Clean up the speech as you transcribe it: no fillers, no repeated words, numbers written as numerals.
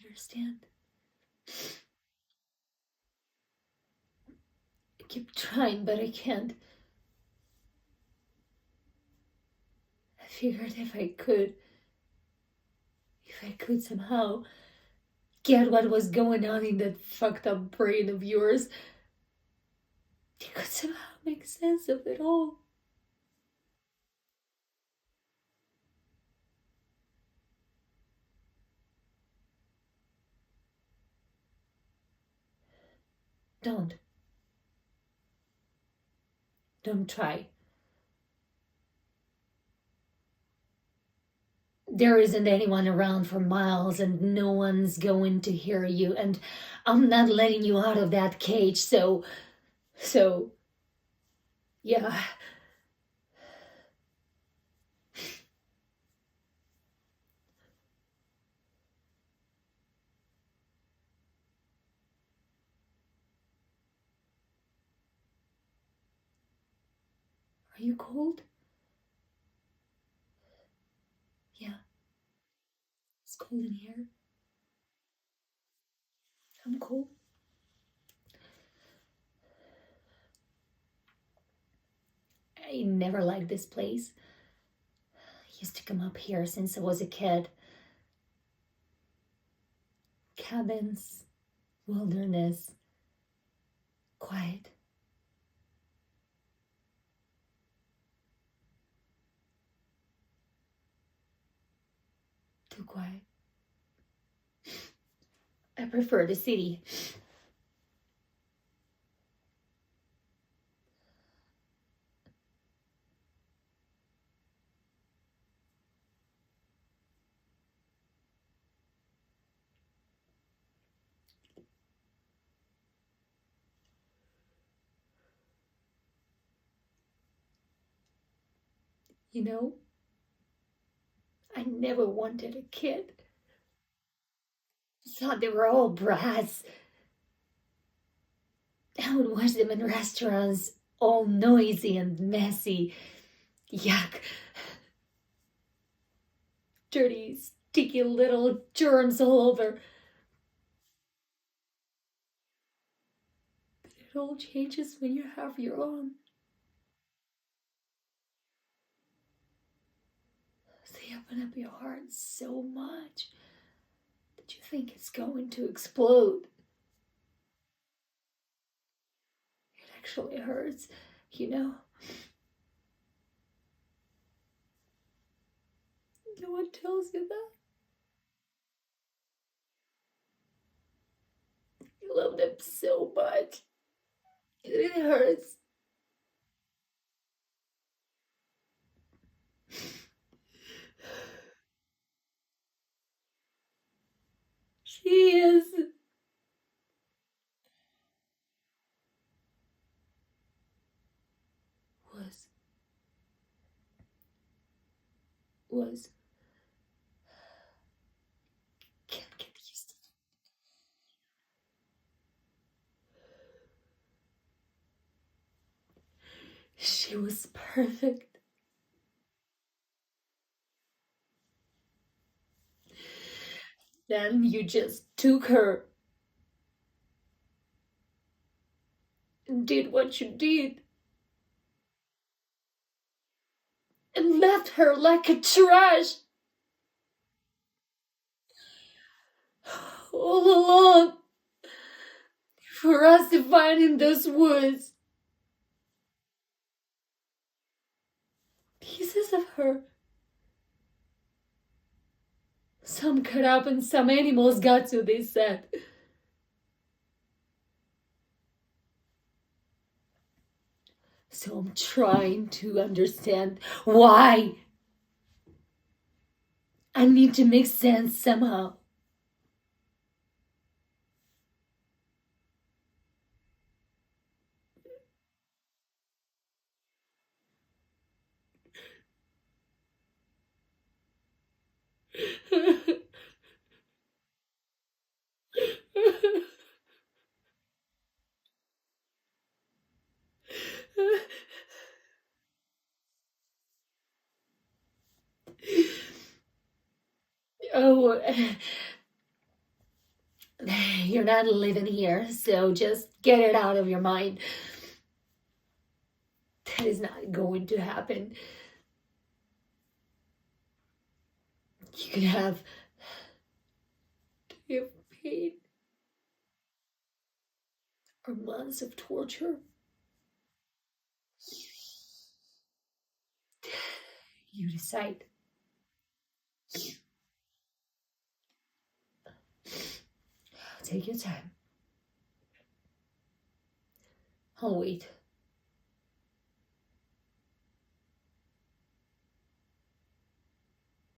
understand. I keep trying, but I can't. I figured if I could somehow get what was going on in that fucked up brain of yours, you could somehow make sense of it all. Don't. Don't try. There isn't anyone around for miles and no one's going to hear you, and I'm not letting you out of that cage, so, yeah. Are you cold? Yeah, it's cold in here. I'm cold. I never liked this place. I used to come up here since I was a kid. Cabins, wilderness, quiet. Too quiet. I prefer the city. You know, I never wanted a kid. I thought they were all brats. I would watch them in restaurants, all noisy and messy. Yuck. Dirty, sticky little germs all over. But it all changes when you have your own. They open up your heart so much that you think it's going to explode. It actually hurts, you know. No one tells you that. You love them so much. It hurts. She is. Was. Was. Can't get used to it. She was perfect. Then you just took her and did what you did and left her like a trash. All alone for us to find in those woods. Pieces of her. Some cut up and some animals got to, they said. So I'm trying to understand why. I need to make sense somehow. Oh, You're not living here, so just get it out of your mind. That is not going to happen. You can have pain or months of torture. You decide. Take your time. I'll wait.